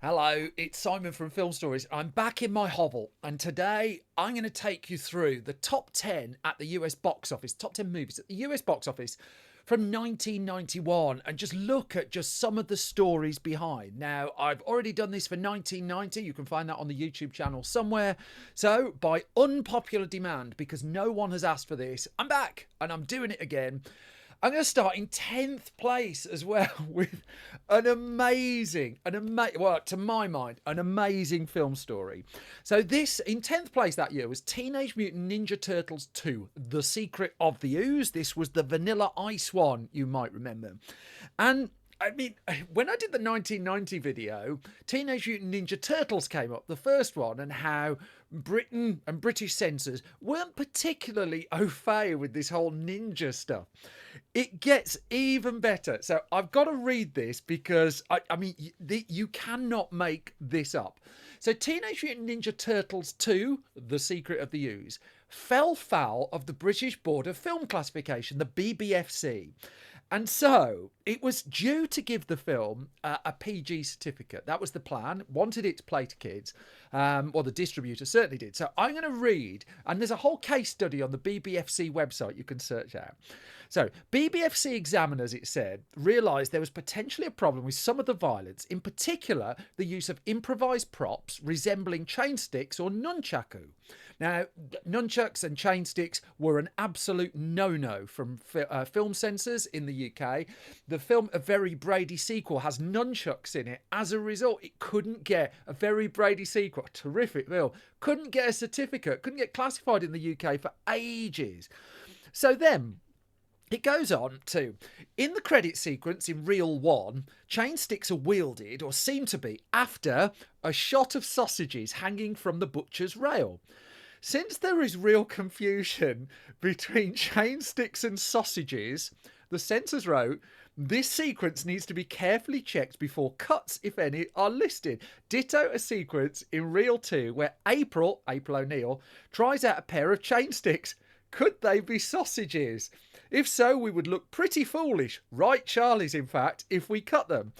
Hello, it's Simon from Film Stories. I'm back in my hovel, and today I'm going to take you through the top 10 at the US box office, top 10 movies at the US box office from 1991, and just look at just some of the stories behind. Now, I've already done this for 1990. You can find that on the YouTube channel somewhere. So, by unpopular demand, because no one has asked for this, I'm back and I'm doing it again. I'm going to start in 10th place as well with well, to my mind, an amazing film story. So this, in 10th place that year, was Teenage Mutant Ninja Turtles 2, The Secret of the Ooze. This was the Vanilla Ice one, you might remember. And I mean, when I did the 1990 video, Teenage Mutant Ninja Turtles came up, the first one, and how Britain and British censors weren't particularly au fait with this whole ninja stuff. It gets even better. So I've got to read this because, you cannot make this up. So Teenage Mutant Ninja Turtles 2, The Secret of the Ooze, fell foul of the British Board of Film Classification, the BBFC. And so it was due to give the film a PG certificate. That was the plan. Wanted it to play to kids. Well, the distributor certainly did. So I'm going to read, and there's a whole case study on the BBFC website you can search out. So BBFC examiners, it said, realised there was potentially a problem with some of the violence, in particular the use of improvised props resembling chain sticks or nunchaku. Now, nunchucks and chain sticks were an absolute no-no from film censors in the UK. The film A Very Brady Sequel has nunchucks in it. As a result, it couldn't get a Very Brady Sequel, a terrific film, couldn't get a certificate, couldn't get classified in the UK for ages. So then, it goes on to, in the credit sequence in Reel 1, chain sticks are wielded, or seem to be, after a shot of sausages hanging from the butcher's rail. Since there is real confusion between chain sticks and sausages, the censors wrote, this sequence needs to be carefully checked before cuts, if any, are listed. Ditto a sequence in Reel 2 where April O'Neil, tries out a pair of chain sticks. Could they be sausages? If so, we would look pretty foolish, right Charlies in fact, if we cut them.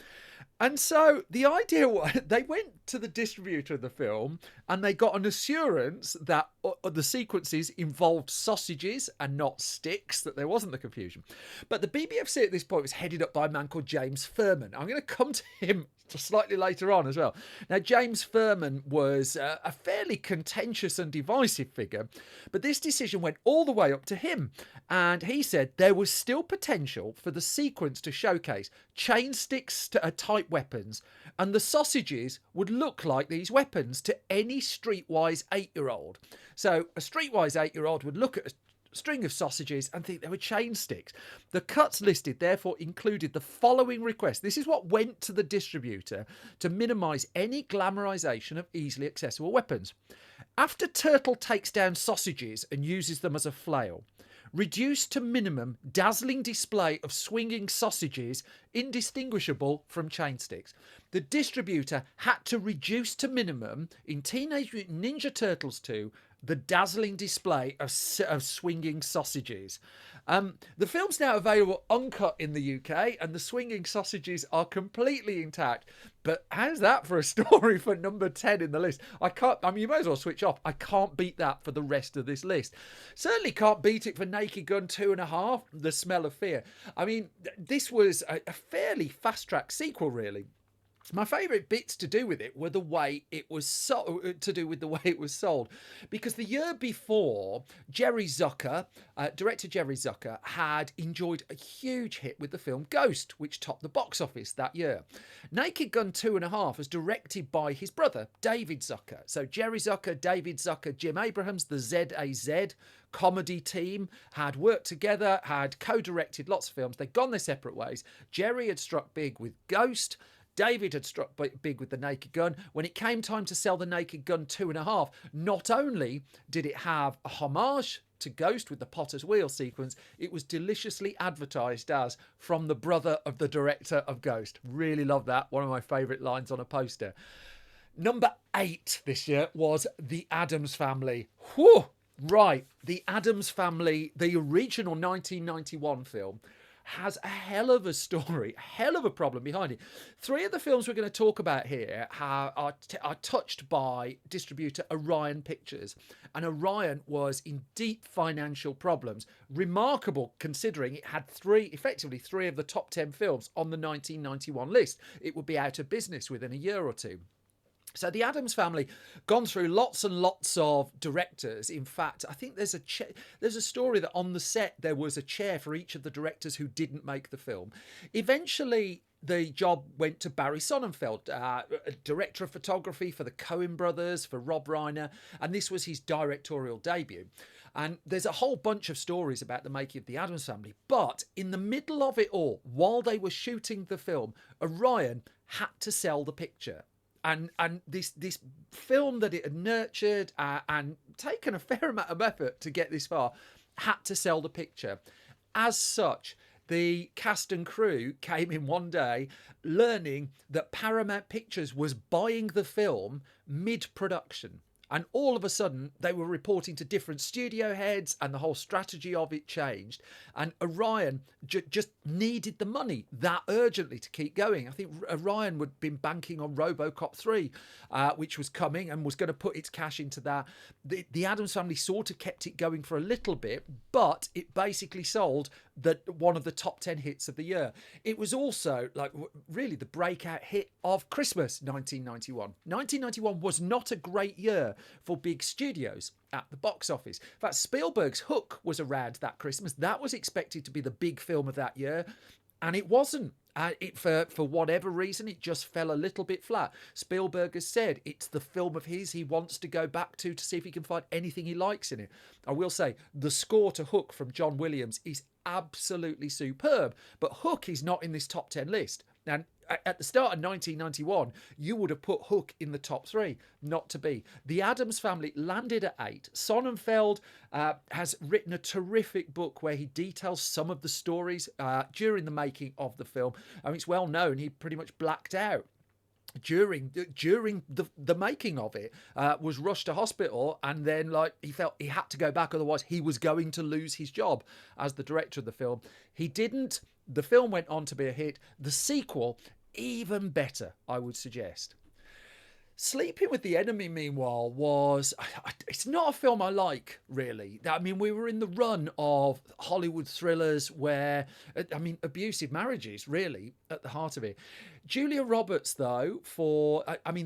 And so the idea was, they went to the distributor of the film and they got an assurance that the sequences involved sausages and not sticks, that there wasn't the confusion. But the BBFC at this point was headed up by a man called James Furman. I'm going to come to him slightly later on as well. Now, James Furman was a fairly contentious and divisive figure, but this decision went all the way up to him. And he said there was still potential for the sequence to showcase chain sticks type weapons, and the sausages would look like these weapons to any streetwise 8-year-old. So a streetwise 8-year-old would look at a string of sausages and think they were chain sticks. The cuts listed therefore included the following request. This is what went to the distributor to minimise any glamorisation of easily accessible weapons. After Turtle takes down sausages and uses them as a flail, reduce to minimum dazzling display of swinging sausages indistinguishable from chain sticks. The distributor had to reduce to minimum in Teenage Mutant Ninja Turtles 2 the dazzling display of swinging sausages. The film's now available uncut in the UK, and the swinging sausages are completely intact. But how's that for a story for number 10 in the list? You may as well switch off. I can't beat that for the rest of this list. Certainly can't beat it for Naked Gun 2.5, The Smell of Fear. I mean, this was a fairly fast-track sequel, really. My favourite bits to do with it were the way it was sold, because the year before, director Jerry Zucker, had enjoyed a huge hit with the film Ghost, which topped the box office that year. Naked Gun 2.5 was directed by his brother, David Zucker. So Jerry Zucker, David Zucker, Jim Abrahams, the ZAZ comedy team had worked together, had co-directed lots of films. They'd gone their separate ways. Jerry had struck big with Ghost. David had struck big with the Naked Gun. When it came time to sell the Naked Gun 2.5, not only did it have a homage to Ghost with the Potter's Wheel sequence, it was deliciously advertised as from the brother of the director of Ghost. Really love that. One of my favourite lines on a poster. Number 8 this year was The Addams Family. Whew! Right, The Addams Family, the original 1991 film, has a hell of a story, a hell of a problem behind it. Three of the films we're going to talk about here are touched by distributor Orion Pictures. And Orion was in deep financial problems. Remarkable considering it had effectively three of the top 10 films on the 1991 list. It would be out of business within a year or two. So the Addams Family gone through lots and lots of directors. In fact, I think there's a story that on the set there was a chair for each of the directors who didn't make the film. Eventually, the job went to Barry Sonnenfeld, director of photography for the Coen brothers, for Rob Reiner, and this was his directorial debut. And there's a whole bunch of stories about the making of the Addams Family. But in the middle of it all, while they were shooting the film, Orion had to sell the picture. And this film that it had nurtured and taken a fair amount of effort to get this far had to sell the picture. As such, the cast and crew came in one day learning that Paramount Pictures was buying the film mid-production. And all of a sudden, they were reporting to different studio heads and the whole strategy of it changed. And Orion just needed the money that urgently to keep going. I think Orion would have been banking on RoboCop 3, which was coming and was going to put its cash into that. The Addams Family sort of kept it going for a little bit, but it basically sold one of the top 10 hits of the year. It was also like really the breakout hit of Christmas 1991. 1991 was not a great year for big studios at the box office. In fact, Spielberg's Hook was around that Christmas. That was expected to be the big film of that year, and it wasn't. For whatever reason, it just fell a little bit flat. Spielberg has said it's the film of his he wants to go back to see if he can find anything he likes in it. I will say the score to Hook from John Williams is absolutely superb, but Hook is not in this top 10 list. And at the start of 1991, you would have put Hook in the top 3. Not to be. The Addams Family landed at 8. Sonnenfeld has written a terrific book where he details some of the stories during the making of the film. I mean, it's well known he pretty much blacked out during the making of it, was rushed to hospital, and then he felt he had to go back, otherwise he was going to lose his job as the director of the film. He didn't. The film went on to be a hit. The sequel, even better, I would suggest. Sleeping with the Enemy, meanwhile, it's not a film I like, really. I mean, we were in the run of Hollywood thrillers where, abusive marriages, really, at the heart of it. Julia Roberts, though,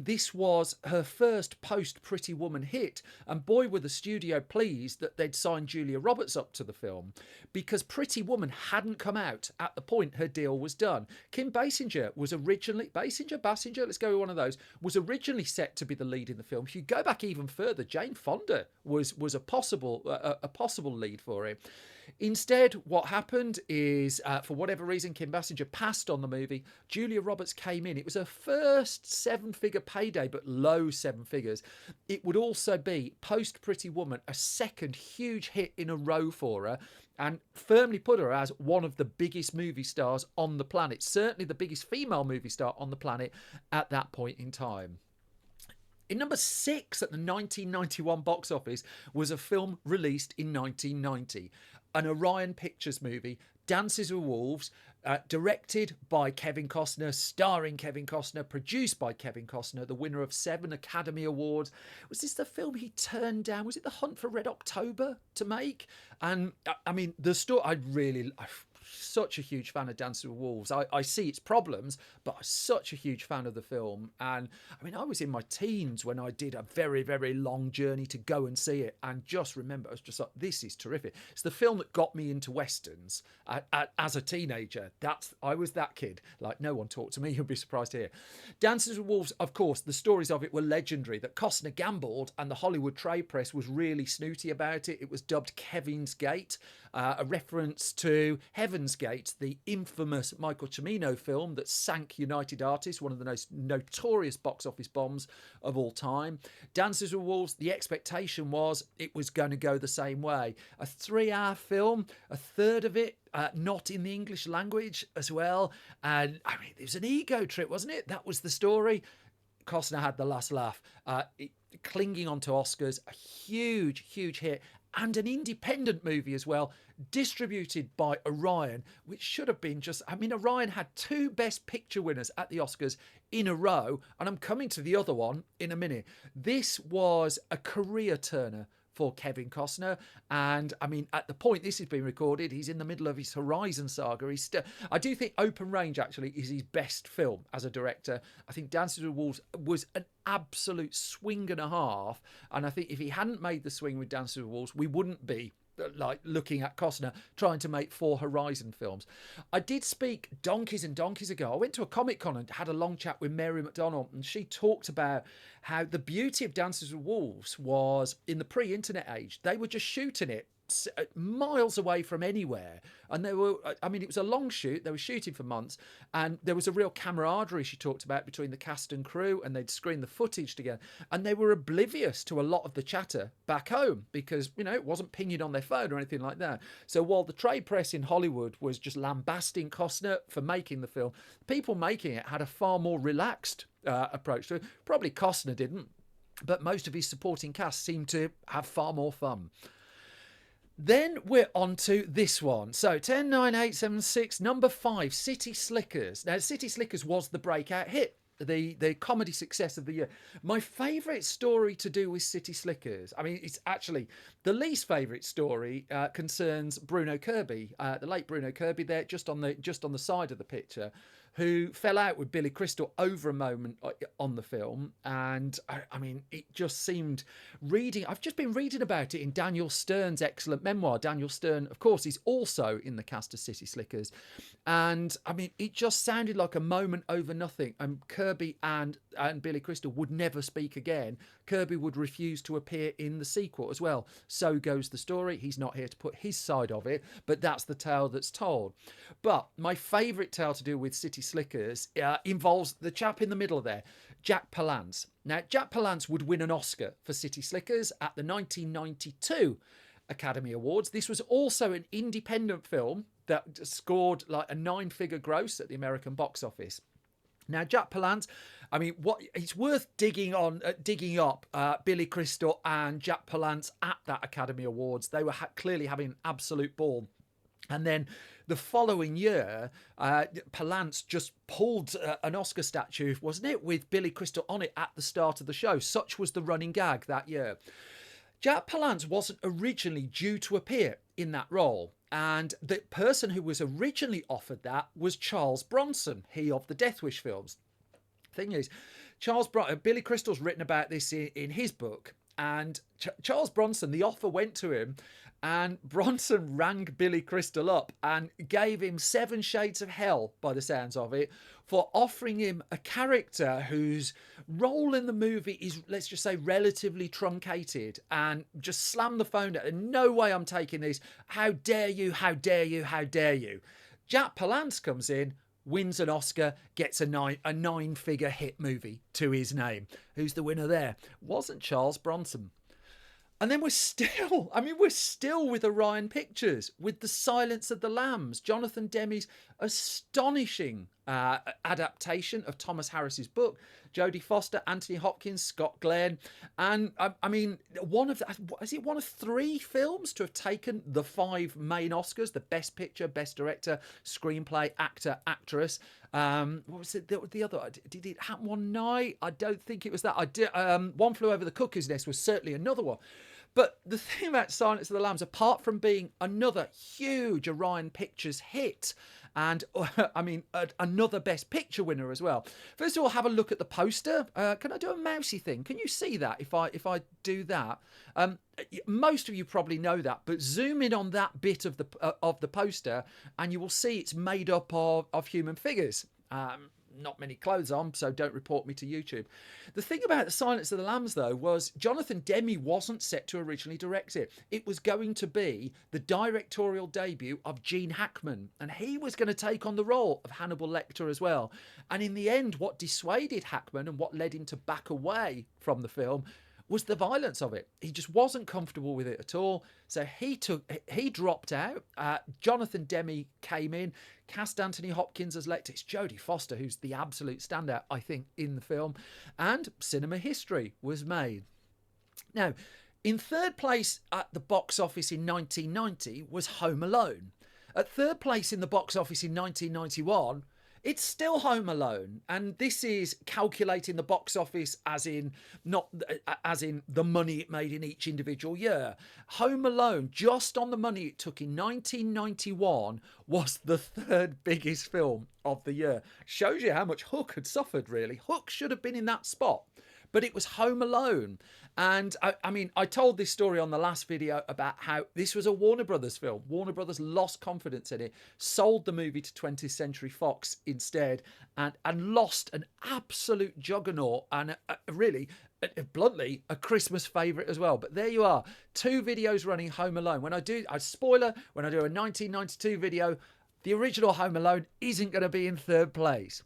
this was her first post-Pretty Woman hit, and boy, were the studio pleased that they'd signed Julia Roberts up to the film, because Pretty Woman hadn't come out at the point her deal was done. Kim Basinger was originally, Basinger, let's go with one of those, was originally set to be the lead in the film. If you go back even further, Jane Fonda was a possible lead for it. Instead, what happened is, for whatever reason, Kim Basinger passed on the movie. Julia Roberts came in. It was her first 7-figure payday, but low 7 figures. It would also be, post Pretty Woman, a second huge hit in a row for her, and firmly put her as one of the biggest movie stars on the planet. Certainly the biggest female movie star on the planet at that point in time. In number 6 at the 1991 box office was a film released in 1990, an Orion Pictures movie, Dances with Wolves, directed by Kevin Costner, starring Kevin Costner, produced by Kevin Costner, the winner of 7 Academy Awards. Was this the film he turned down? Was it The Hunt for Red October to make? And I mean, the story, I'm such a huge fan of Dances with Wolves. I see its problems, but I'm such a huge fan of the film. And I mean, I was in my teens when I did a very, very long journey to go and see it, and just remember, I was just like, this is terrific. It's the film that got me into Westerns as a teenager. I was that kid. Like, no one talked to me. You'll be surprised to hear. Dances with Wolves, of course, the stories of it were legendary. That Costner gambled, and the Hollywood trade press was really snooty about it. It was dubbed Kevin's Gate, a reference to Heaven's Gate, the infamous Michael Cimino film that sank United Artists, one of the most notorious box office bombs of all time. Dances with Wolves, the expectation was it was going to go the same way. A 3-hour film, a third of it not in the English language as well. And I mean, it was an ego trip, wasn't it? That was the story. Costner had the last laugh. Clinging on to Oscars, a huge, huge hit. and an independent movie as well, distributed by Orion, which should have been just, I mean, Orion had 2 Best Picture winners at the Oscars in a row, and I'm coming to the other one in a minute. This was a career turner for Kevin Costner, and I mean, at the point this is being recorded, he's in the middle of his Horizon saga. He's still, I do think Open Range actually is his best film as a director. I think Dances with Wolves was an absolute swing and a half, and I think if he hadn't made the swing with Dances with Wolves, we wouldn't be like looking at Costner trying to make 4 Horizon films. I did speak donkeys and donkeys ago. I went to a Comic-Con and had a long chat with Mary McDonald, and she talked about how the beauty of Dances with Wolves was in the pre-internet age, they were just shooting it miles away from anywhere, and they were, I mean, it was a long shoot, they were shooting for months, and there was a real camaraderie she talked about between the cast and crew, and they'd screen the footage together, and they were oblivious to a lot of the chatter back home because, you know, it wasn't pinging on their phone or anything like that. So while the trade press in Hollywood was just lambasting Costner for making the film, people making it had a far more relaxed approach to it. Probably Costner didn't, but most of his supporting cast seemed to have far more fun. Then we're on to this one. So 10, 9, 8, 7, 6, number 5, City Slickers. Now, City Slickers was the breakout hit, the comedy success of the year. My favourite story to do with City Slickers, I mean, it's actually the least favourite story concerns Bruno Kirby, the late Bruno Kirby there, just on the side of the picture, who fell out with Billy Crystal over a moment on the film. And I mean, it just seemed, I've just been reading about it in Daniel Stern's excellent memoir. Daniel Stern, of course, is also in the cast of City Slickers. And I mean, it just sounded like a moment over nothing. And Kirby and Billy Crystal would never speak again. Kirby would refuse to appear in the sequel as well. So goes the story. He's not here to put his side of it, but that's the tale that's told. But my favourite tale to do with City Slickers involves the chap in the middle there, Jack Palance. Now, Jack Palance would win an Oscar for City Slickers at the 1992 Academy Awards. This was also an independent film that scored like a 9-figure gross at the American box office. Now, Jack Palance, I mean, it's worth digging up Billy Crystal and Jack Palance at that Academy Awards. They were clearly having an absolute ball. And then the following year, Palance just pulled an Oscar statue, wasn't it, with Billy Crystal on it at the start of the show. Such was the running gag that year. Jack Palance wasn't originally due to appear in that role. And the person who was originally offered that was Charles Bronson, he of the Death Wish films. Thing is, Billy Crystal's written about this in his book. And Charles Bronson, the offer went to him, and Bronson rang Billy Crystal up and gave him 7 shades of hell, by the sounds of it, for offering him a character whose role in the movie is, let's just say, relatively truncated, and just slammed the phone down. No way I'm taking this. How dare you, how dare you, how dare you. Jack Palance comes in, wins an Oscar, gets a 9-figure hit movie to his name. Who's the winner there? Wasn't Charles Bronson. And then we're still with Orion Pictures, with The Silence of the Lambs, Jonathan Demme's astonishing adaptation of Thomas Harris's book. Jodie Foster, Anthony Hopkins, Scott Glenn, and I mean, one of 3 films to have taken the 5 main Oscars: the Best Picture, Best Director, Screenplay, Actor, Actress. What was it? The other? Did it happen one night? I don't think it was that. I did. One Flew Over the Cuckoo's Nest was certainly another one. But the thing about Silence of the Lambs, apart from being another huge Orion Pictures hit, and I mean, another Best Picture winner as well. First of all, have a look at the poster. Can I do a mousy thing? Can you see that if I do that? Most of you probably know that, but zoom in on that bit of the poster, and you will see it's made up of human figures. Not many clothes on, so don't report me to YouTube. The thing about The Silence of the Lambs, though, was Jonathan Demme wasn't set to originally direct it. It was going to be the directorial debut of Gene Hackman, and he was going to take on the role of Hannibal Lecter as well. And in the end, what dissuaded Hackman and what led him to back away from the film was the violence of it. He just wasn't comfortable with it at all. So he dropped out. Jonathan Demme came in, cast Anthony Hopkins as Lecter. It's Jodie Foster who's the absolute standout, I think, in the film. And cinema history was made. Now, In third place at the box office in 1990 was Home Alone. At third place in the box office in 1991, it's still Home Alone, and this is calculating the box office as in not as in the money it made in each individual year. Home Alone, just on the money it took in 1991, was the third biggest film of the year. Shows you how much Hook had suffered, really. Hook should have been in that spot, but it was Home Alone. And I mean, I told this story on the last video about how this was a Warner Brothers film. Warner Brothers lost confidence in it, sold the movie to 20th Century Fox instead, and lost an absolute juggernaut and really, bluntly, a Christmas favourite as well. But there you are, 2 videos running Home Alone. When I do a 1992 video, the original Home Alone isn't going to be in third place.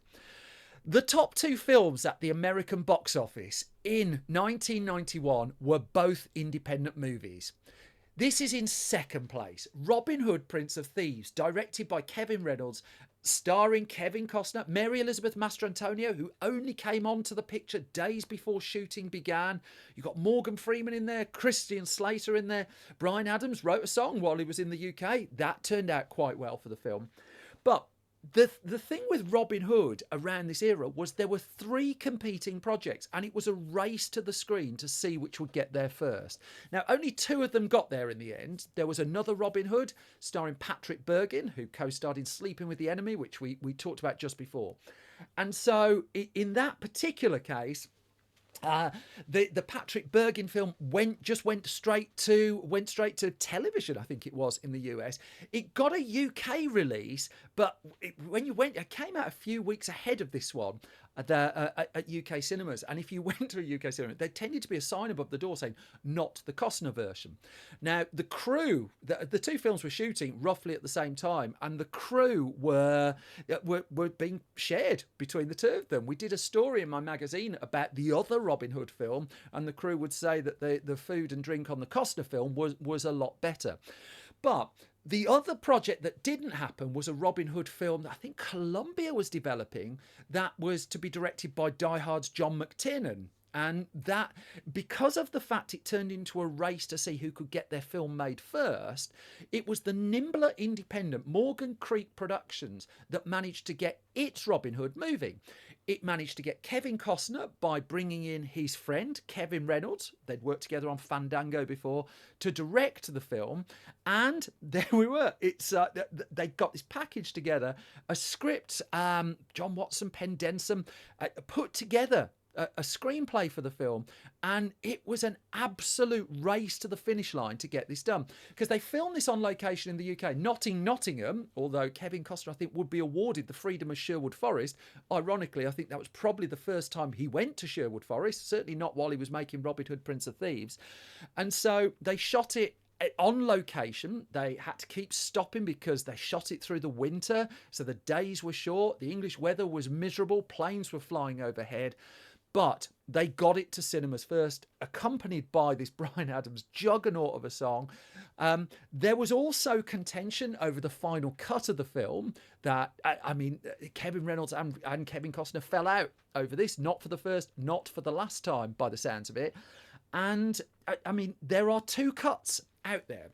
The top 2 films at the American box office in 1991 were both independent movies. This is in second place. Robin Hood, Prince of Thieves, directed by Kevin Reynolds, starring Kevin Costner, Mary Elizabeth Mastrantonio, who only came onto the picture days before shooting began. You've got Morgan Freeman in there, Christian Slater in there. Bryan Adams wrote a song while he was in the UK. That turned out quite well for the film. But the thing with Robin Hood around this era was there were 3 competing projects, and it was a race to the screen to see which would get there first. Now, only 2 of them got there in the end. There was another Robin Hood starring Patrick Bergin, who co-starred in Sleeping with the Enemy, which we talked about just before. And so in that particular case, the Patrick Bergin film went straight to television. I think it was in the US. It got a UK release, but it came out a few weeks ahead of this one at UK cinemas. And if you went to a UK cinema, there tended to be a sign above the door saying "not the Costner version." Now, the crew, the 2 films were shooting roughly at the same time, and the crew were being shared between the 2 of them. We did a story in my magazine about the other Robin Hood film, and the crew would say that the food and drink on the Costner film was a lot better. But the other project that didn't happen was a Robin Hood film that I think Columbia was developing, that was to be directed by Die Hard's John McTiernan. And that, because of the fact it turned into a race to see who could get their film made first, it was the nimbler independent Morgan Creek Productions that managed to get its Robin Hood moving. It managed to get Kevin Costner by bringing in his friend Kevin Reynolds. They'd worked together on Fandango before, to direct the film. And there we were. It's they got this package together, a script, John Watson, Penn Denson, put together a screenplay for the film, and it was an absolute race to the finish line to get this done, because they filmed this on location in the UK, not in Nottingham, although Kevin Costner, I think, would be awarded the Freedom of Sherwood Forest. Ironically, I think that was probably the first time he went to Sherwood Forest, certainly not while he was making Robin Hood, Prince of Thieves. And so they shot it on location. They had to keep stopping because they shot it through the winter, so the days were short, the English weather was miserable, planes were flying overhead. But they got it to cinemas first, accompanied by this Bryan Adams juggernaut of a song. There was also contention over the final cut of the film that, I mean, Kevin Reynolds and Kevin Costner fell out over this, not for the first, not for the last time, by the sounds of it. And, I mean, there are 2 cuts out there.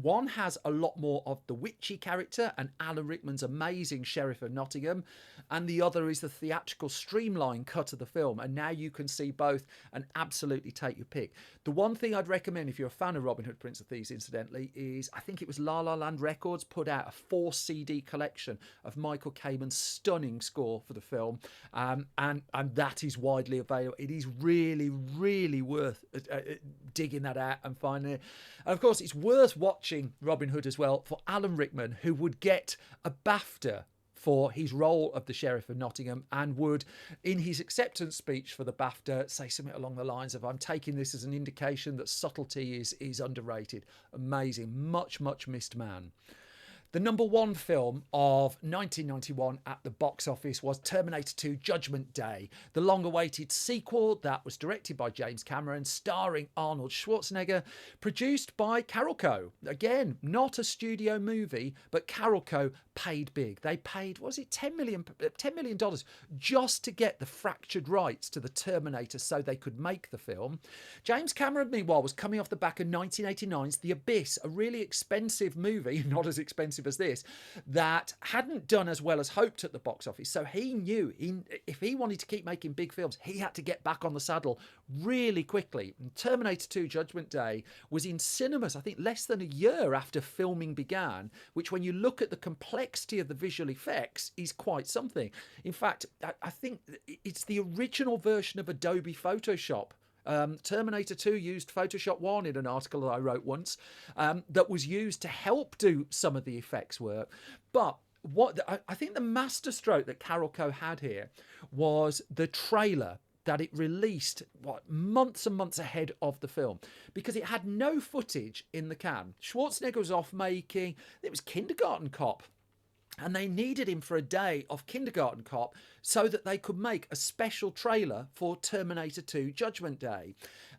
One has a lot more of the witchy character and Alan Rickman's amazing Sheriff of Nottingham, and the other is the theatrical streamline cut of the film, and now you can see both and absolutely take your pick. The one thing I'd recommend if you're a fan of Robin Hood, Prince of Thieves, incidentally, is I think it was La La Land Records put out a 4 CD collection of Michael Kamen's stunning score for the film, and that is widely available. It is really, really worth digging that out and finding it. And of course, it's worth watching Robin Hood as well for Alan Rickman, who would get a BAFTA for his role of the Sheriff of Nottingham, and would, in his acceptance speech for the BAFTA, say something along the lines of, "I'm taking this as an indication that subtlety is underrated." Amazing. Much, much missed man. The number one film of 1991 at the box office was Terminator 2 Judgment Day, the long-awaited sequel that was directed by James Cameron, starring Arnold Schwarzenegger, produced by Carolco. Again, not a studio movie, but Carolco paid big. They paid, was it $10 million just to get the fractured rights to the Terminator so they could make the film. James Cameron, meanwhile, was coming off the back of 1989's The Abyss, a really expensive movie, not as expensive as this, that hadn't done as well as hoped at the box office. So he knew if he wanted to keep making big films, he had to get back on the saddle really quickly. And Terminator 2 Judgment Day was in cinemas, I think, less than a year after filming began, which when you look at the complexity of the visual effects is quite something. In fact, I think it's the original version of Adobe Photoshop. Terminator 2 used Photoshop 1 in an article that I wrote once, that was used to help do some of the effects work. But what I think the masterstroke that Carolco had here was the trailer that it released months and months ahead of the film, because it had no footage in the can. Schwarzenegger was off making, it was Kindergarten Cop, and they needed him for a day of Kindergarten Cop so that they could make a special trailer for Terminator 2 Judgment Day.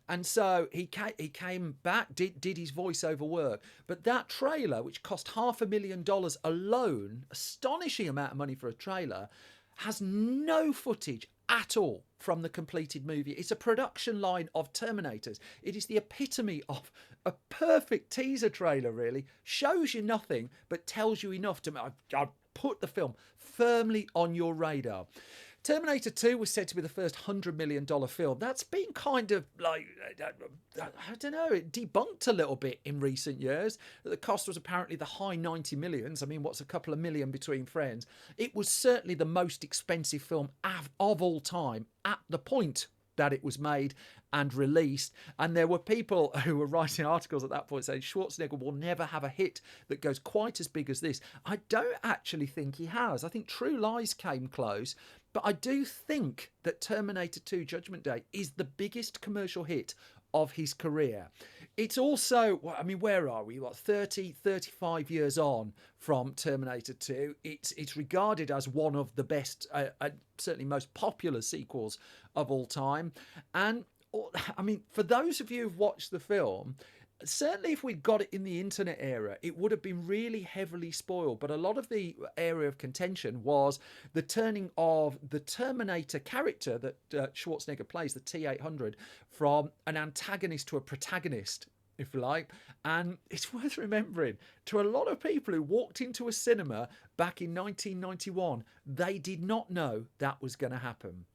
And so he came back, did his voiceover work. But that trailer, which cost $500,000 alone, astonishing amount of money for a trailer, has no footage at all from the completed movie. It's a production line of Terminators. It is the epitome of a perfect teaser trailer, really. Shows you nothing, but tells you enough to put the film firmly on your radar. Terminator 2 was said to be the first $100 million film. That's been kind of like, I don't know, it debunked a little bit in recent years. The cost was apparently the high 90 millions. I mean, what's a couple of million between friends? It was certainly the most expensive film of all time at the point that it was made and released. And there were people who were writing articles at that point saying Schwarzenegger will never have a hit that goes quite as big as this. I don't actually think he has. I think True Lies came close, but I do think that Terminator 2 Judgment Day is the biggest commercial hit of his career. It's also, I mean, where are we? 35 years on from Terminator 2. It's regarded as one of the best, certainly most popular sequels of all time. And I mean, for those of you who've watched the film, certainly if we'd got it in the internet era, it would have been really heavily spoiled. But a lot of the area of contention was the turning of the Terminator character that Schwarzenegger plays, the T-800, from an antagonist to a protagonist, if you like. And it's worth remembering, to a lot of people who walked into a cinema back in 1991, they did not know that was going to happen.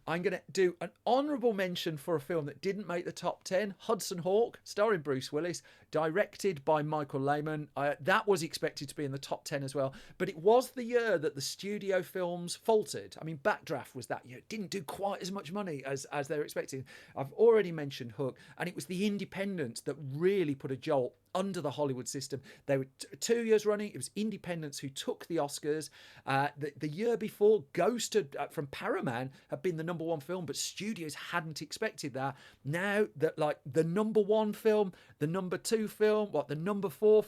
I'm going to do an honourable mention for a film that didn't make the top 10, Hudson Hawk, starring Bruce Willis, directed by Michael Lehman. That was expected to be in the top 10 as well, but it was the year that the studio films faltered. I mean, Backdraft was that year. It didn't do quite as much money as they were expecting. I've already mentioned Hook, and it was the independents that really put a jolt under the Hollywood system. They were 2 years running. It was independents who took the Oscars. The year before, Ghost from Paramount had been the number one film, but studios hadn't expected that. Now that like the number one film, the number two film, the number four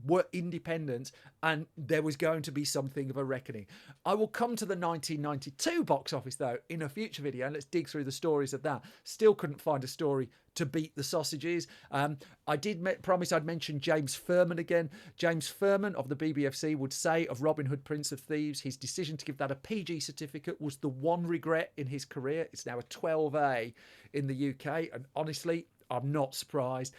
were independents, and there was going to be something of a reckoning. I will come to the 1992 box office though in a future video, and let's dig through the stories of that. Still couldn't find a story to beat the sausages. I did promise I'd mention James Furman again. James Furman of the BBFC would say of Robin Hood, Prince of Thieves, his decision to give that a PG certificate was the one regret in his career. It's now a 12A in the UK, and honestly, I'm not surprised.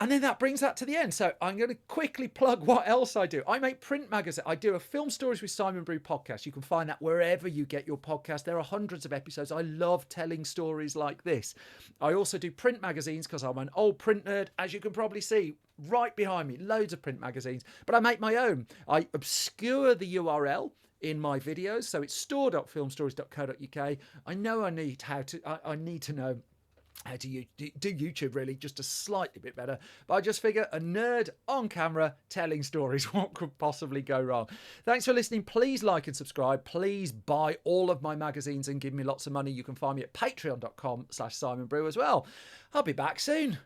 And then that brings that to the end. So I'm going to quickly plug what else I do. I make print magazine. I do a Film Stories with Simon Brew podcast. You can find that wherever you get your podcast. There are hundreds of episodes. I love telling stories like this. I also do print magazines because I'm an old print nerd, as you can probably see right behind me. Loads of print magazines. But I make my own. I obscure the URL in my videos. So it's store.filmstories.co.uk. I know I need to know how to do YouTube really just a slightly bit better, but I just figure a nerd on camera telling stories, what could possibly go wrong? Thanks for listening. Please like and subscribe. Please buy all of my magazines and give me lots of money. You can find me at patreon.com/Simon Brew as well. I'll be back soon.